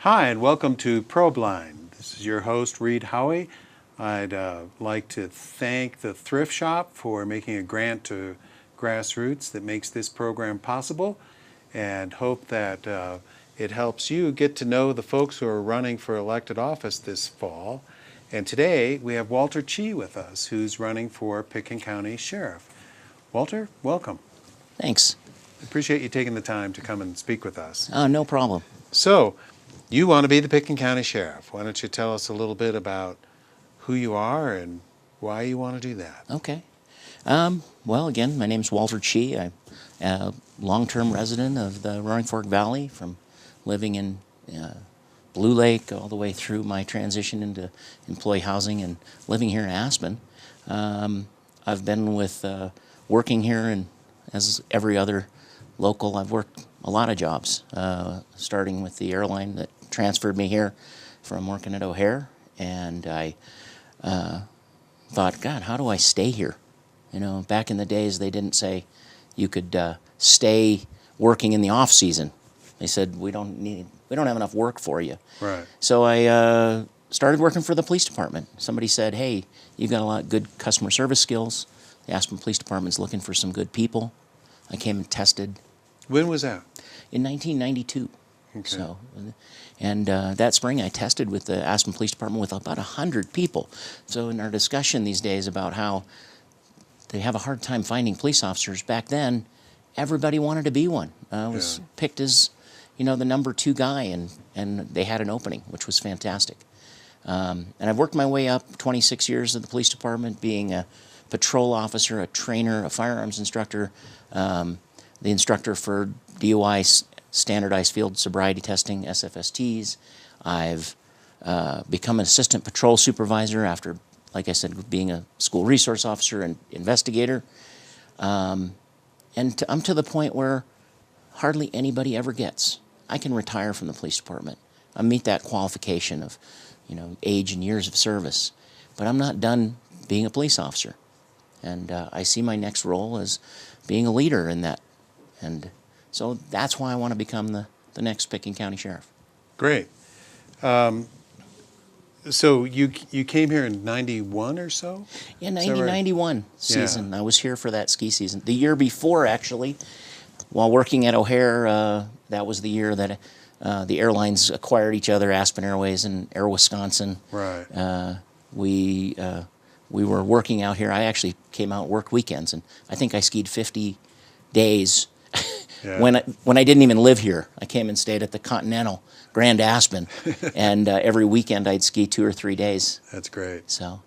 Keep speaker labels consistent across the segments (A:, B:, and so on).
A: Hi, and welcome to Probeline. This is your host, Reid Haughey. I'd like to thank the Thrift Shop for making a grant to Grassroots that makes this program possible, and hope that it helps you get to know the folks who are running for elected office this fall. And today we have Walter Chi with us, who's running for Pitkin County Sheriff. Walter, welcome.
B: Thanks.
A: Appreciate you taking the time to come and speak with us.
B: No problem.
A: So, you want to be the Pitkin County Sheriff. Why don't you tell us a little bit about who you are and why you want to do that?
B: Okay. Well, again, my name's Walter Chi. I'm a long-term resident of the Roaring Fork Valley, from living in Blue Lake all the way through my transition into employee housing and living here in Aspen. I've been working here, and as every other local, I've worked a lot of jobs, starting with the airline that transferred me here from working at O'Hare, and I thought, God, how do I stay here? You know, back in the days, they didn't say you could stay working in the off season. They said we don't have enough work for you.
A: Right.
B: So I started working for the police department. Somebody said, hey, you've got a lot of good customer service skills. The Aspen Police Department's looking for some good people. I came and tested.
A: When was that?
B: In 1992.
A: Okay.
B: So, and that spring I tested with the Aspen Police Department with about 100 people. So in our discussion these days about how they have a hard time finding police officers, back then everybody wanted to be one. I was picked as, the number 2 guy, and they had an opening, which was fantastic. And I've worked my way up 26 years in the police department, being a patrol officer, a trainer, a firearms instructor, the instructor for DUI standardized field sobriety testing, SFSTs. I've become an assistant patrol supervisor after, like I said, being a school resource officer and investigator. And I'm to the point where hardly anybody ever gets. I can retire from the police department. I meet that qualification of, age and years of service. But I'm not done being a police officer. And I see my next role as being a leader in that. And so that's why I want to become the next Pitkin County Sheriff.
A: Great. So you came here in 91 or so?
B: Yeah, 91 season. Yeah. I was here for that ski season. The year before, actually, while working at O'Hare, that was the year that the airlines acquired each other, Aspen Airways and Air Wisconsin.
A: Right.
B: We were working out here. I actually came out and worked weekends, and I think I skied 50 days. Yeah. When I didn't even live here. I came and stayed at the Continental Grand Aspen, and every weekend I'd ski 2 or 3 days.
A: That's great.
B: So,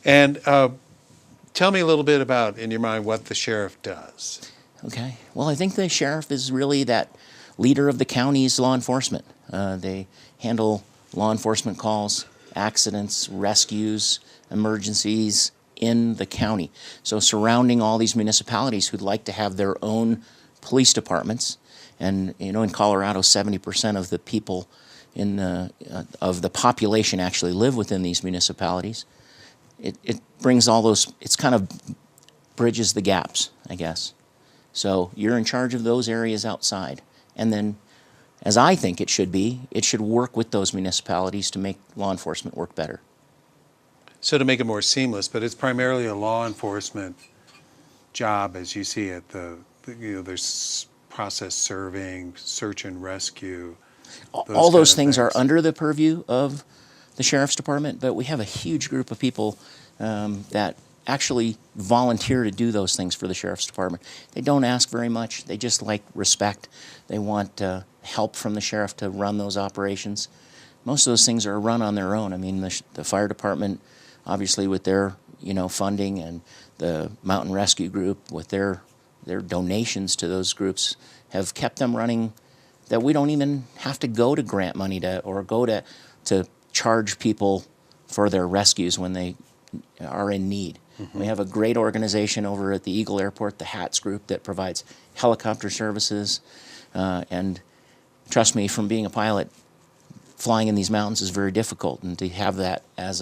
A: and tell me a little bit about, in your mind, what the sheriff does.
B: Okay. Well, I think the sheriff is really that leader of the county's law enforcement. They handle law enforcement calls, accidents, rescues, emergencies in the county. So surrounding all these municipalities who'd like to have their own police departments, and in Colorado, 70% of the people of the population actually live within these municipalities. It brings all those. It's kind of bridges the gaps, I guess. So you're in charge of those areas outside, and then, as I think it should be, it should work with those municipalities to make law enforcement work better.
A: So to make it more seamless, but it's primarily a law enforcement job as you see it. There's process serving, search and rescue.
B: All those things are under the purview of the sheriff's department, but we have a huge group of people that actually volunteer to do those things for the sheriff's department. They don't ask very much. They just like respect. They want help from the sheriff to run those operations. Most of those things are run on their own. I mean, the fire department, obviously with their funding, and the mountain rescue group with their donations to those groups have kept them running, that we don't even have to go to grant money or go to charge people for their rescues when they are in need. Mm-hmm. We have a great organization over at the Eagle Airport, the HATS group, that provides helicopter services, and trust me, from being a pilot, flying in these mountains is very difficult, and to have that as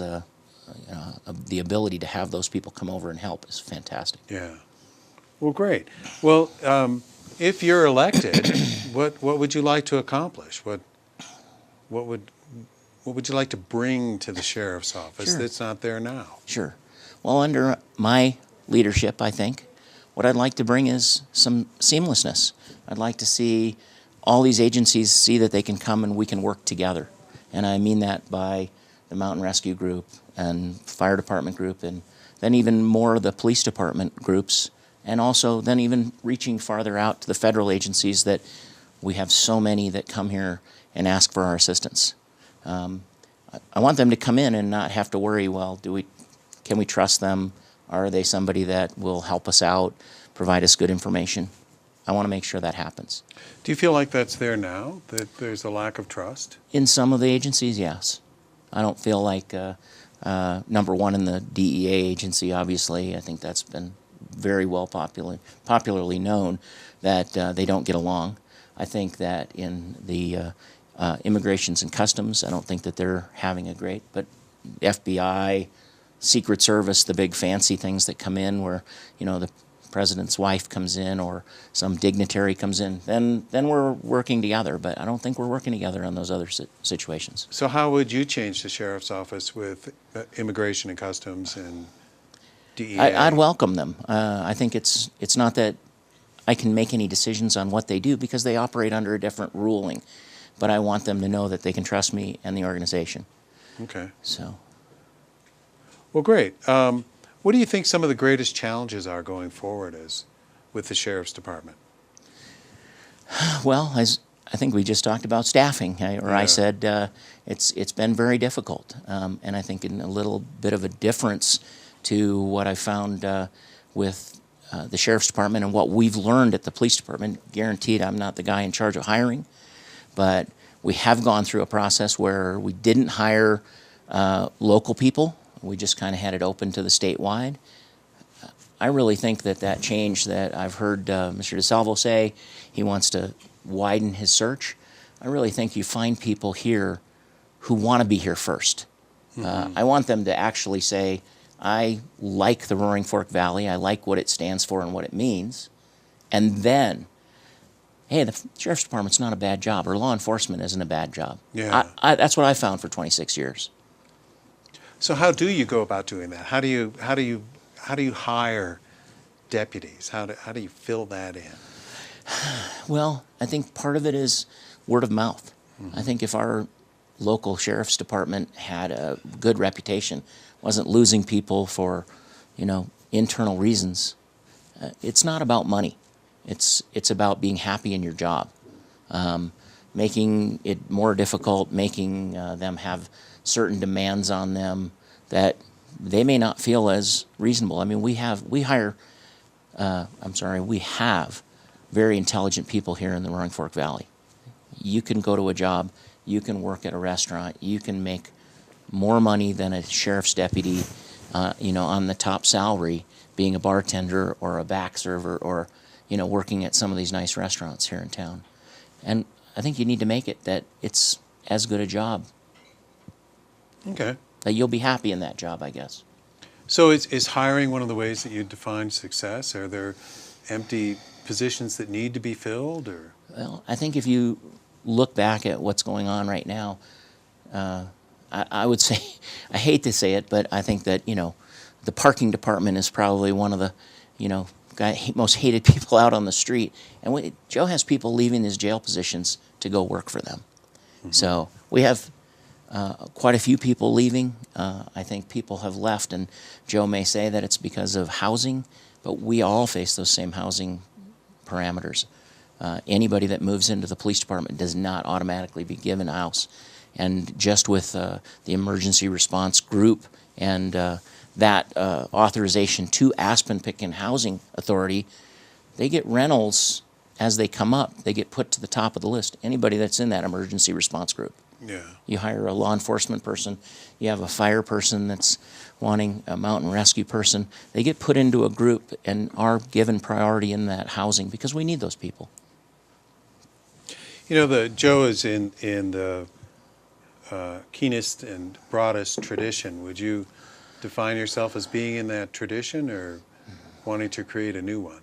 B: the ability to have those people come over and help is fantastic.
A: Yeah. Well, great. Well, if you're elected, what would you like to accomplish? What What would you like to bring to the sheriff's office
B: Sure.
A: that's not there now?
B: Sure. Well, under my leadership, I think, what I'd like to bring is some seamlessness. I'd like to see all these agencies see that they can come and we can work together. And I mean that by the Mountain Rescue Group and Fire Department Group, and then even more of the Police Department groups, and also then even reaching farther out to the federal agencies that we have so many that come here and ask for our assistance. I want them to come in and not have to worry, well, can we trust them? Are they somebody that will help us out, provide us good information? I want to make sure that happens.
A: Do you feel like that's there now, that there's a lack of trust?
B: In some of the agencies, yes. I don't feel like, number one, in the DEA agency, obviously, I think that's been very well popularly known that they don't get along. I think that in the immigrations and customs, I don't think that they're having a great, but FBI, Secret Service, the big fancy things that come in where, the president's wife comes in or some dignitary comes in, then we're working together. But I don't think we're working together on those other situations.
A: So how would you change the sheriff's office with immigration and customs and DEA?
B: I'd welcome them. I think it's not that I can make any decisions on what they do because they operate under a different ruling. But I want them to know that they can trust me and the organization.
A: Okay.
B: So.
A: Well, great. What do you think some of the greatest challenges are going forward with the Sheriff's Department?
B: Well, as I think we just talked about staffing, I said it's been very difficult. And I think in a little bit of a difference to what I found with the Sheriff's Department and what we've learned at the Police Department. Guaranteed I'm not the guy in charge of hiring, but we have gone through a process where we didn't hire local people. We just kind of had it open to the statewide. I really think that change that I've heard Mr. DeSalvo say, he wants to widen his search. I really think you find people here who want to be here first. Mm-hmm. I want them to actually say, I like the Roaring Fork Valley, I like what it stands for and what it means, and then, hey, the Sheriff's Department's not a bad job, or law enforcement isn't a bad job.
A: Yeah.
B: That's what I found for 26 years.
A: So how do you go about doing that? How do you hire deputies? How do you fill that in?
B: Well, I think part of it is word of mouth. Mm-hmm. I think if our local sheriff's department had a good reputation, wasn't losing people for, internal reasons, it's not about money. It's about being happy in your job, making it more difficult, making them have certain demands on them that they may not feel as reasonable. I mean, we have very intelligent people here in the Roaring Fork Valley. You can go to a job, you can work at a restaurant, you can make more money than a sheriff's deputy, on the top salary, being a bartender or a back server or, working at some of these nice restaurants here in town. And I think you need to make it that it's as good a job.
A: Okay.
B: That you'll be happy in that job, I guess.
A: So is hiring one of the ways that you define success? Are there empty positions that need to be filled, or?
B: Well, I think if you look back at what's going on right now, I would say, I hate to say it, but I think that, the parking department is probably one of the, most hated people out on the street. And Joe has people leaving his jail positions to go work for them. Mm-hmm. So we have quite a few people leaving. I think people have left, and Joe may say that it's because of housing, but we all face those same housing parameters. Anybody that moves into the police department does not automatically be given a house. And just with the emergency response group and that authorization to Aspen Pitkin Housing Authority, they get rentals as they come up. They get put to the top of the list. Anybody that's in that emergency response group.
A: Yeah.
B: You hire a law enforcement person, you have a fire person that's wanting a mountain rescue person. They get put into a group and are given priority in that housing because we need those people.
A: Joe is in the keenest and broadest tradition. Would you define yourself as being in that tradition or wanting to create a new one?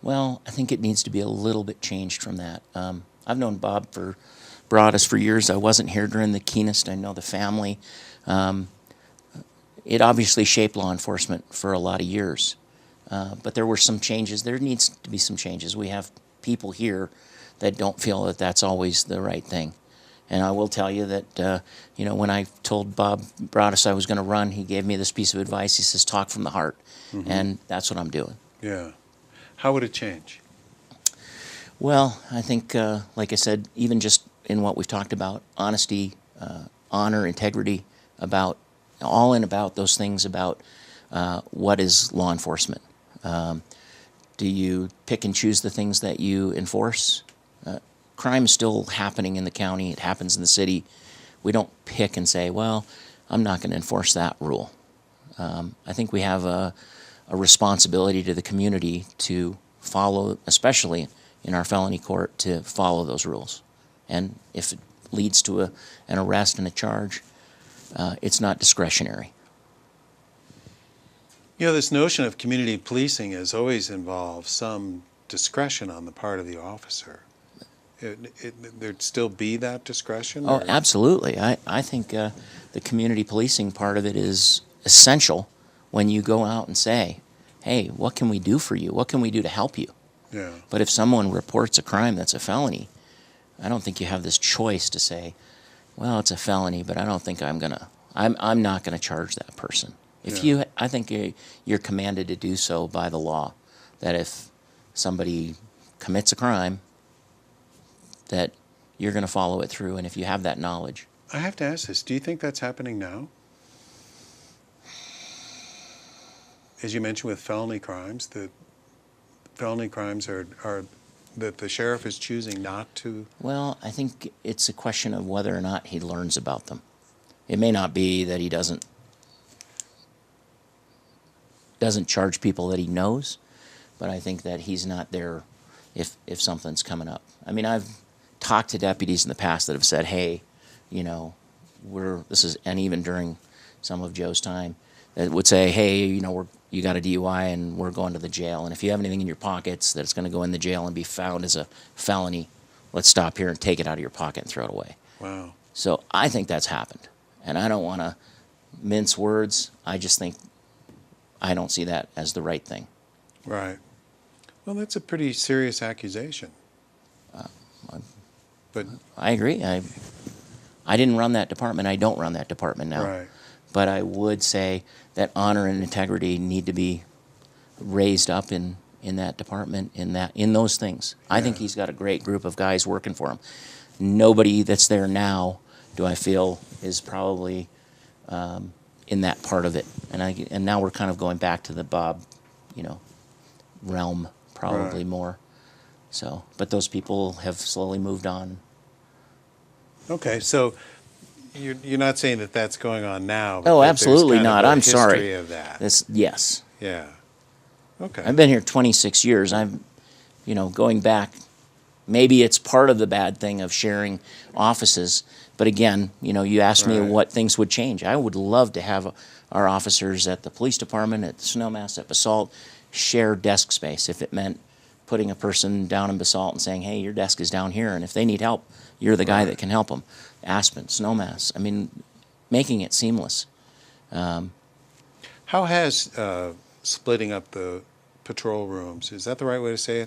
B: Well, I think it needs to be a little bit changed from that. I've known Bob for Broadus for years. I wasn't here during the keenest. I know the family. It obviously shaped law enforcement for a lot of years. But there were some changes. There needs to be some changes. We have people here that don't feel that that's always the right thing. And I will tell you that, when I told Bob Broadus I was going to run, he gave me this piece of advice. He says, talk from the heart. Mm-hmm. And that's what I'm doing.
A: Yeah. How would it change?
B: Well, I think, like I said, even just in what we've talked about, honesty, honor, integrity, about those things about what is law enforcement. Do you pick and choose the things that you enforce? Crime is still happening in the county. It happens in the city. We don't pick and say, well, I'm not going to enforce that rule. I think we have a responsibility to the community to follow, especially in our felony court, to follow those rules. And if it leads to an arrest and a charge, it's not discretionary.
A: This notion of community policing has always involved some discretion on the part of the officer. There'd still be that discretion?
B: Oh, absolutely. I think the community policing part of it is essential when you go out and say, hey, what can we do for you? What can we do to help you?
A: Yeah.
B: But if someone reports a crime that's a felony, I don't think you have this choice to say, well, it's a felony, but I don't think I'm not gonna charge that person. I think you're commanded to do so by the law, that if somebody commits a crime, that you're going to follow it through, and if you have that knowledge.
A: I have to ask this. Do you think that's happening now? As you mentioned with felony crimes, the felony crimes are that the sheriff is choosing not to?
B: Well, I think it's a question of whether or not he learns about them. It may not be that he doesn't charge people that he knows, but I think that he's not there if something's coming up. I mean, I've talked to deputies in the past that have said, hey, and even during some of Joe's time, that would say, hey, you got a DUI and we're going to the jail, and if you have anything in your pockets that's going to go in the jail and be found as a felony, let's stop here and take it out of your pocket and throw it away.
A: Wow.
B: So I think that's happened, and I don't want to mince words. I just think I don't see that as the right thing.
A: Right. Well, that's a pretty serious accusation. But
B: I agree. I didn't run that department. I don't run that department now.
A: Right.
B: But I would say that honor and integrity need to be raised up in that department, in those things. Yeah. I think he's got a great group of guys working for him. Nobody that's there now, do I feel, is probably in that part of it. And now we're kind of going back to the Bob, realm probably
A: right.
B: more. So, but those people have slowly moved on.
A: Okay, so you're not saying that that's going on now?
B: Oh, absolutely not. I'm sorry.
A: History of that.
B: Yes.
A: Yeah. Okay.
B: I've been here 26 years. I'm, going back. Maybe it's part of the bad thing of sharing offices. But again, you asked me
A: right.
B: what things would change. I would love to have our officers at the police department, at the Snowmass, at Basalt, share desk space if it meant putting a person down in Basalt and saying, hey, your desk is down here, and if they need help, you're the guy that can help them. Aspen, Snowmass. I mean, making it seamless.
A: How has splitting up the patrol rooms, is that the right way to say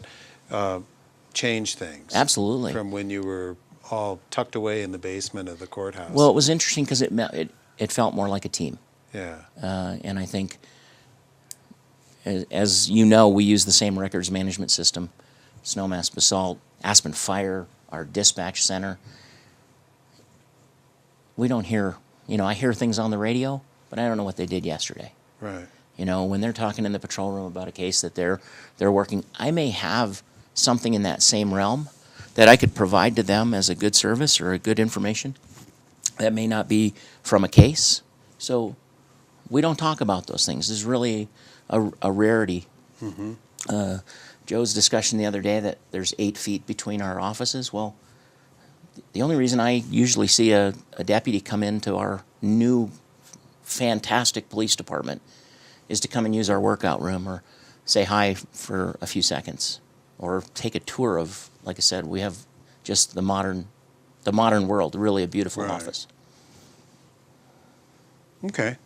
A: it, changed things?
B: Absolutely.
A: From when you were all tucked away in the basement of the courthouse?
B: Well, it was interesting because it felt more like a team.
A: Yeah.
B: And I think, as you know, we use the same records management system, Snowmass, Basalt, Aspen Fire, our dispatch center. We don't hear, I hear things on the radio, but I don't know what they did yesterday.
A: Right.
B: When they're talking in the patrol room about a case that they're working, I may have something in that same realm that I could provide to them as a good service or a good information that may not be from a case. So we don't talk about those things. It's really a rarity. Mm-hmm. Joe's discussion the other day that there's 8 feet between our offices. Well, the only reason I usually see a deputy come into our new fantastic police department is to come and use our workout room or say hi for a few seconds or take a tour of, like I said, we have just the the modern world, really a beautiful
A: Right.
B: office.
A: Okay.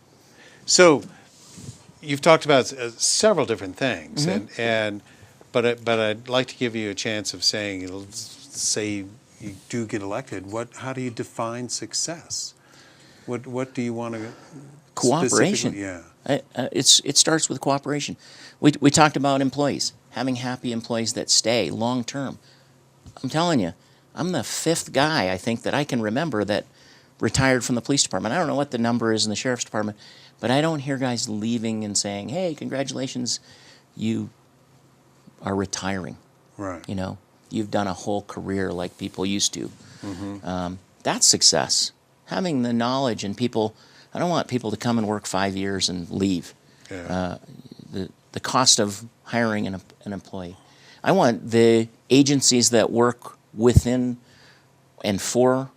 A: So you've talked about several different things, but I'd like to give you a chance of saying, say you do get elected. How do you define success? What do you want to
B: Cooperation.
A: specifically? Yeah.
B: It starts with cooperation. We talked about employees, having happy employees that stay long term. I'm telling you, I'm the fifth guy, I think, that I can remember that retired from the police department. I don't know what the number is in the sheriff's department, but I don't hear guys leaving and saying, hey, congratulations, you are retiring.
A: Right.
B: You know, you've done a whole career like people used to. That's success. Having the knowledge and people, I don't want people to come and work 5 years and leave.
A: Yeah.
B: The cost of hiring an employee. I want the agencies that work within and for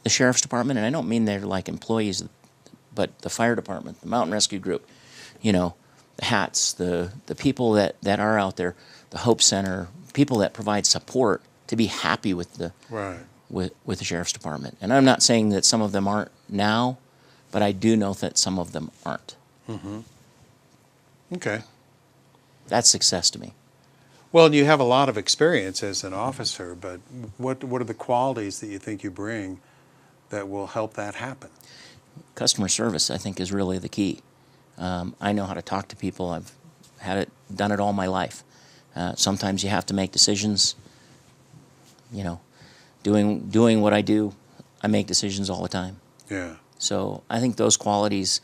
B: the sheriff's department, and I don't mean they're like employees, but the fire department, the mountain rescue group, you know, the hats, the people that are out there, the Hope Center, people that provide support to be happy with the
A: Right.
B: with the sheriff's department. And I'm not saying that some of them aren't now, but I do know that some of them aren't.
A: Okay.
B: That's success to me.
A: Well, you have a lot of experience as an officer, but what are the qualities that you think you bring that will help that happen?
B: Customer service, I think, is really the key. I know how to talk to people. I've done it all my life. Sometimes you have to make decisions. You know, doing what I do, I make decisions all the time.
A: Yeah.
B: So I think those qualities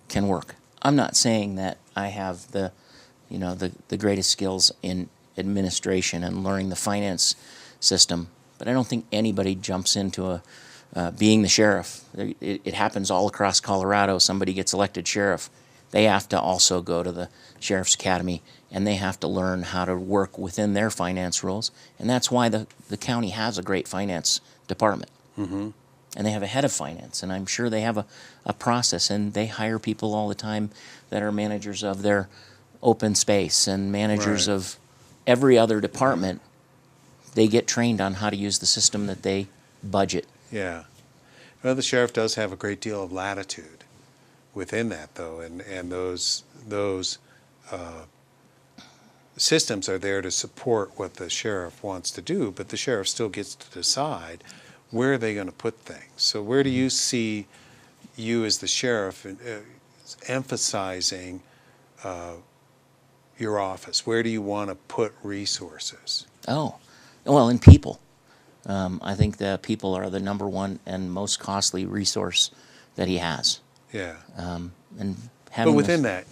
B: can work. I'm not saying that I have the greatest skills in administration and learning the finance system, but I don't think anybody jumps into being the sheriff. It happens all across Colorado. Somebody gets elected sheriff. They have to also go to the Sheriff's Academy, and they have to learn how to work within their finance rules. And that's why the county has a great finance department. And they have a head of finance, and I'm sure they have a process, and they hire people all the time that are managers of their open space and managers
A: Right.
B: of every other department. They get trained on how to use the system that they budget.
A: Yeah. Well, the sheriff does have a great deal of latitude within that, though, and those systems are there to support what the sheriff wants to do, but the sheriff still gets to decide where are they going to put things. So where do you see you as the sheriff emphasizing your office? Where do you want to put resources?
B: Oh, well, in people. I think that people are the number one and most costly resource that he has.
A: Yeah.
B: And
A: But
B: having
A: within that,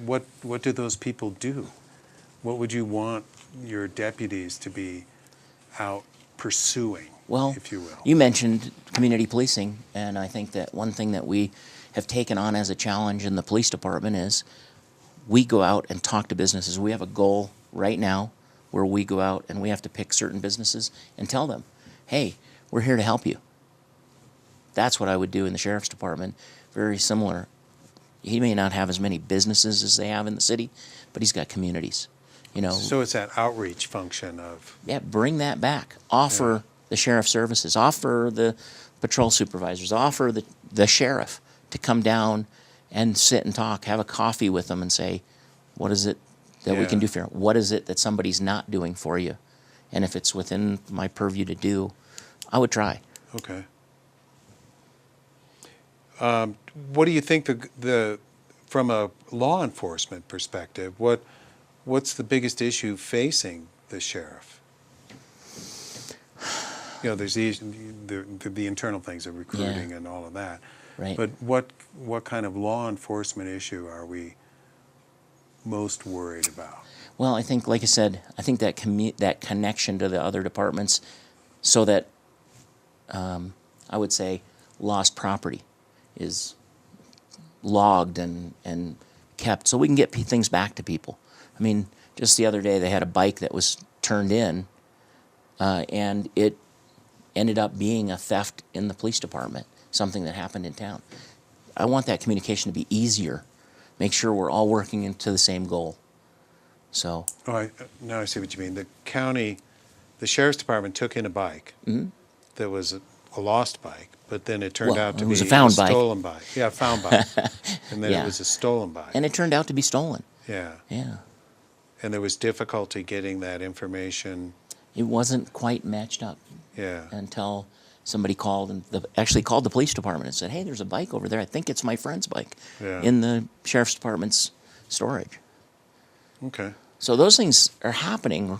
A: what do those people do? What would you want your deputies to be out pursuing,
B: well,
A: if you will?
B: you mentioned community policing, and I think that one thing that we have taken on as a challenge in the police department is we go out and talk to businesses. We have a goal right now where we go out and we have to pick certain businesses and tell them, hey, we're here to help you. That's what I would do in the sheriff's department. Very similar. He may not have as many businesses as they have in the city, but he's got communities.
A: So it's that outreach function of,
B: Yeah, bring that back. Offer the sheriff services. Offer the patrol supervisors. Offer the sheriff to come down and sit and talk. Have a coffee with them and say, what is it that we can do for you? What is it that somebody's not doing for you? And if it's within my purview to do, I would try.
A: okay. What do you think from a law enforcement perspective, what's the biggest issue facing the sheriff? There's the internal things of recruiting and all of that.
B: Right.
A: But what kind of law enforcement issue are we most worried about?
B: Well, I think, like I said, I think that that connection to the other departments, so that I would say lost property is logged and kept, so we can get things back to people. I mean, just the other day they had a bike that was turned in, and it ended up being a theft in the police department, something that happened in town. I want that communication to be easier. Make sure we're all working into the same goal. So.
A: Now I see what you mean. The sheriff's department took in a bike that was a lost bike, but then it turned
B: Well,
A: out to
B: it
A: be
B: was a found bike.
A: stolen bike. Yeah, a found bike. And then
B: Yeah.
A: it was a stolen bike.
B: And it turned out to be stolen.
A: Yeah.
B: Yeah.
A: And there was difficulty getting that information.
B: It wasn't quite matched up
A: Yeah.
B: until somebody called and actually called the police department and said, hey, there's a bike over there. I think it's my friend's bike
A: Yeah.
B: in the sheriff's department's storage.
A: Okay.
B: So those things are happening,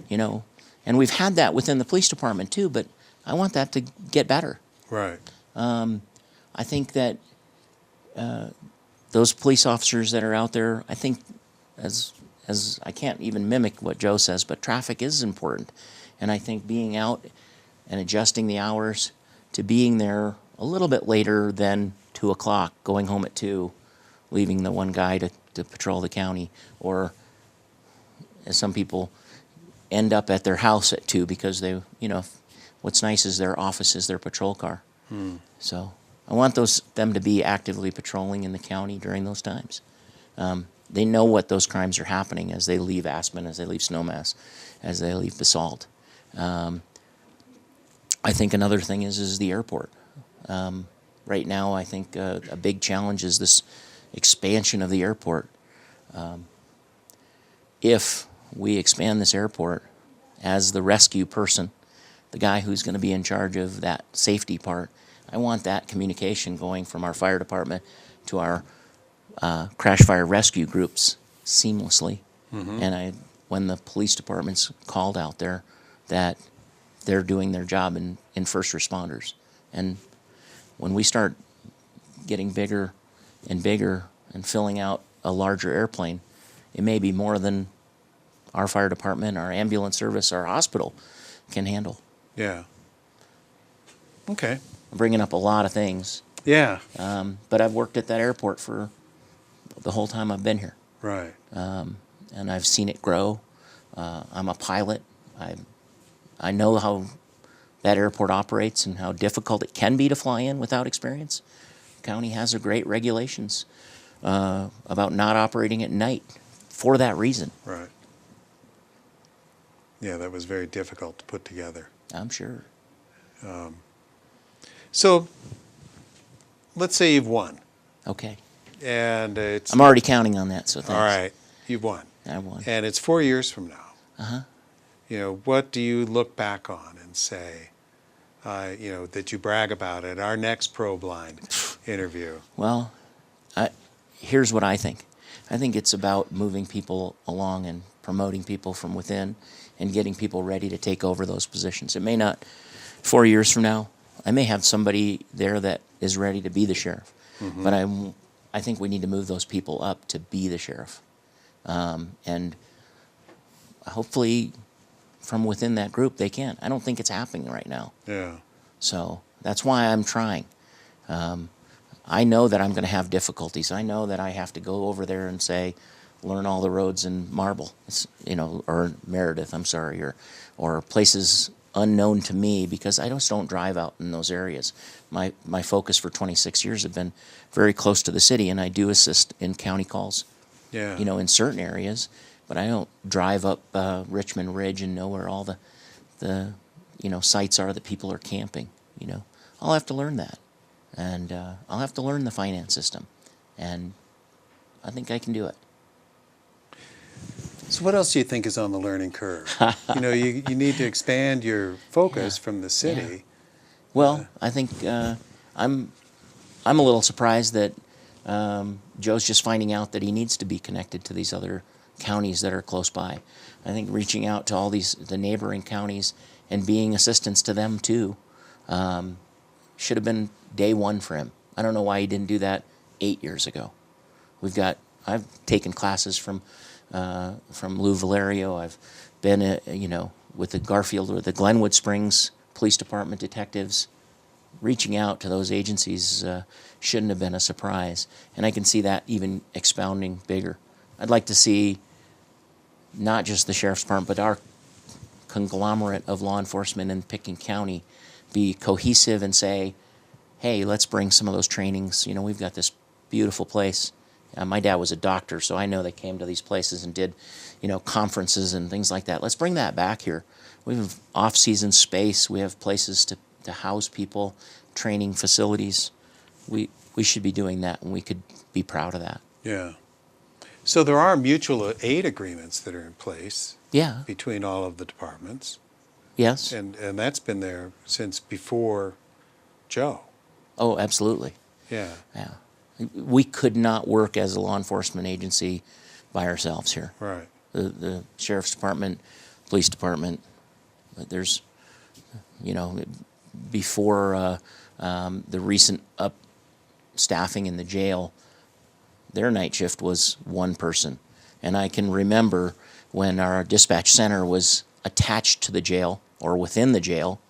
B: you know, and we've had that within the police department too, but I want that to get better.
A: Right.
B: I think that those police officers that are out there, I think as I can't even mimic what Joe says, but traffic is important. And I think being out and adjusting the hours to being there a little bit later than 2 o'clock, going home at 2, leaving the one guy to patrol the county, or as some people end up at their house at 2 because they, you know, what's nice is their office is their patrol car. So I want them to be actively patrolling in the county during those times. They know what those crimes are happening as they leave Aspen, as they leave Snowmass, as they leave Basalt. I think another thing is the airport. Right now, I think a big challenge is this expansion of the airport. If we expand this airport, as the rescue person, the guy who's going to be in charge of that safety part, I want that communication going from our fire department to our crash fire rescue groups seamlessly. And when the police department's called out there, that they're doing their job in first responders. And when we start getting bigger and bigger and filling out a larger airplane, it may be more than our fire department, our ambulance service, our hospital can handle.
A: Yeah. Okay.
B: I'm bringing up a lot of things.
A: Yeah.
B: But I've worked at that airport for the whole time I've been here.
A: Right.
B: And I've seen it grow. I'm a pilot. I know how that airport operates and how difficult it can be to fly in without experience. The county has a great regulations about not operating at night for that reason.
A: Right. Yeah, that was very difficult to put together.
B: I'm sure.
A: So, let's say you've won,
B: Okay.
A: and it's
B: I'm already counting on that, so thanks.
A: all right. You've won,
B: I won.
A: and it's 4 years from now.
B: Uh-huh.
A: You know, what do you look back on and say, you know, that you brag about at our next Probeline interview?
B: Well, here's what I think. I think it's about moving people along and promoting people from within and getting people ready to take over those positions. It may not, 4 years from now, I may have somebody there that is ready to be the sheriff, but I think we need to move those people up to be the sheriff. And hopefully from within that group they can. I don't think it's happening right now.
A: Yeah.
B: So that's why I'm trying. I know that I'm going to have difficulties. I know that I have to go over there and say, learn all the roads in Marble, you know, or Meredith, I'm sorry, or places unknown to me, because I just don't drive out in those areas. My focus for 26 years have been very close to the city, and I do assist in county calls,
A: Yeah.
B: you know, in certain areas, but I don't drive up Richmond Ridge and know where all the you know, sites are that people are camping, you know. I'll have to learn that, and I'll have to learn the finance system, and I think I can do it.
A: So what else do you think is on the learning curve? You know, you need to expand your focus from the city.
B: Well, I think I'm a little surprised that Joe's just finding out that he needs to be connected to these other counties that are close by. I think reaching out to all the neighboring counties and being assistance to them too should have been day one for him. I don't know why he didn't do that 8 years ago. I've taken classes from Lou Valerio. I've been, you know, with the Garfield or the Glenwood Springs Police Department detectives. Reaching out to those agencies shouldn't have been a surprise. And I can see that even expounding bigger. I'd like to see not just the Sheriff's Department, but our conglomerate of law enforcement in Pitkin County be cohesive and say, hey, let's bring some of those trainings. You know, we've got this beautiful place. My dad was a doctor, so I know they came to these places and did, you know, conferences and things like that. Let's bring that back here. We have off-season space. We have places to house people, training facilities. We should be doing that, and we could be proud of that.
A: Yeah. So there are mutual aid agreements that are in place
B: Yeah.
A: between all of the departments,
B: Yes.
A: and that's been there since before Joe.
B: Oh, absolutely.
A: Yeah.
B: Yeah. We could not work as a law enforcement agency by ourselves here.
A: Right.
B: The sheriff's department, police department, there's, before the recent up staffing in the jail, their night shift was one person. And I can remember when our dispatch center was attached to the jail or within the jail,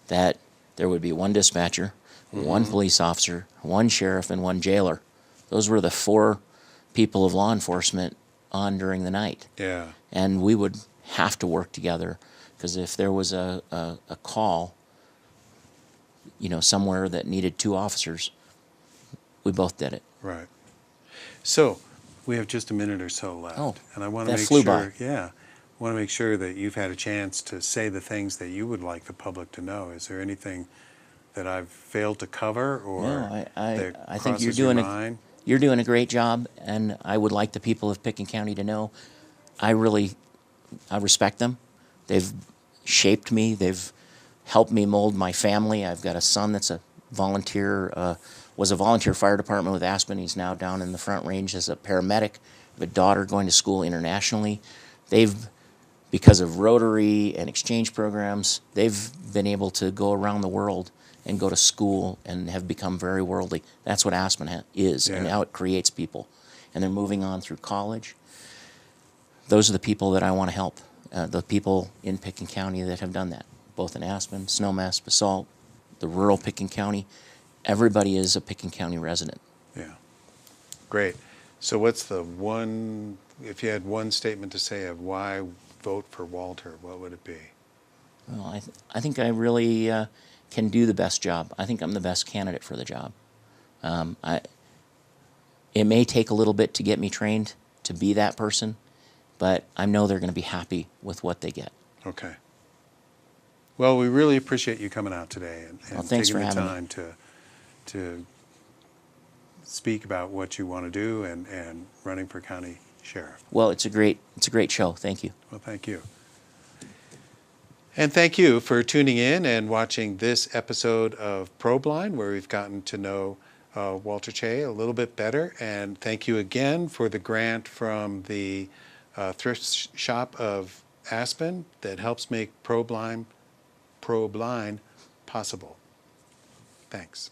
B: that there would be one dispatcher, one police officer, one sheriff, and one jailer. Those were the 4 people of law enforcement on during the night.
A: Yeah.
B: And we would have to work together, because if there was a call, somewhere that needed 2 officers, we both did it.
A: Right. So we have just a minute or so left.
B: Oh,
A: and I want to
B: that
A: make
B: flew
A: sure,
B: by.
A: yeah, I want to make sure that you've had a chance to say the things that you would like the public to know. Is there anything that I've failed to cover, or
B: No,
A: that
B: I think
A: crosses your mind?
B: you're doing a great job, and I would like the people of Pitkin County to know I respect them. They've shaped me. They've helped me mold my family. I've got a son that's a volunteer, was a volunteer fire department with Aspen. He's now down in the Front Range as a paramedic. I have a daughter going to school internationally. Because of Rotary and exchange programs, they've been able to go around the world and go to school and have become very worldly. That's what Aspen is, and
A: Yeah.
B: how it creates people. And they're moving on through college. Those are the people that I want to help, the people in Pitkin County that have done that, both in Aspen, Snowmass, Basalt, the rural Pitkin County. Everybody is a Pitkin County resident.
A: Yeah. Great. So what's the one, if you had one statement to say of why vote for Walter, what would it be?
B: Well, I think I really can do the best job. I think I'm the best candidate for the job. It may take a little bit to get me trained to be that person, but I know they're going to be happy with what they get.
A: Okay. Well, we really appreciate you coming out today and
B: thanks
A: taking
B: for
A: the
B: having me.
A: time to speak about what you want to do and running for county sheriff.
B: Well, it's a great show. Thank you.
A: Well, thank you. And thank you for tuning in and watching this episode of Probeline, where we've gotten to know Walter Che a little bit better. And thank you again for the grant from the thrift shop of Aspen that helps make Probeline possible. Thanks.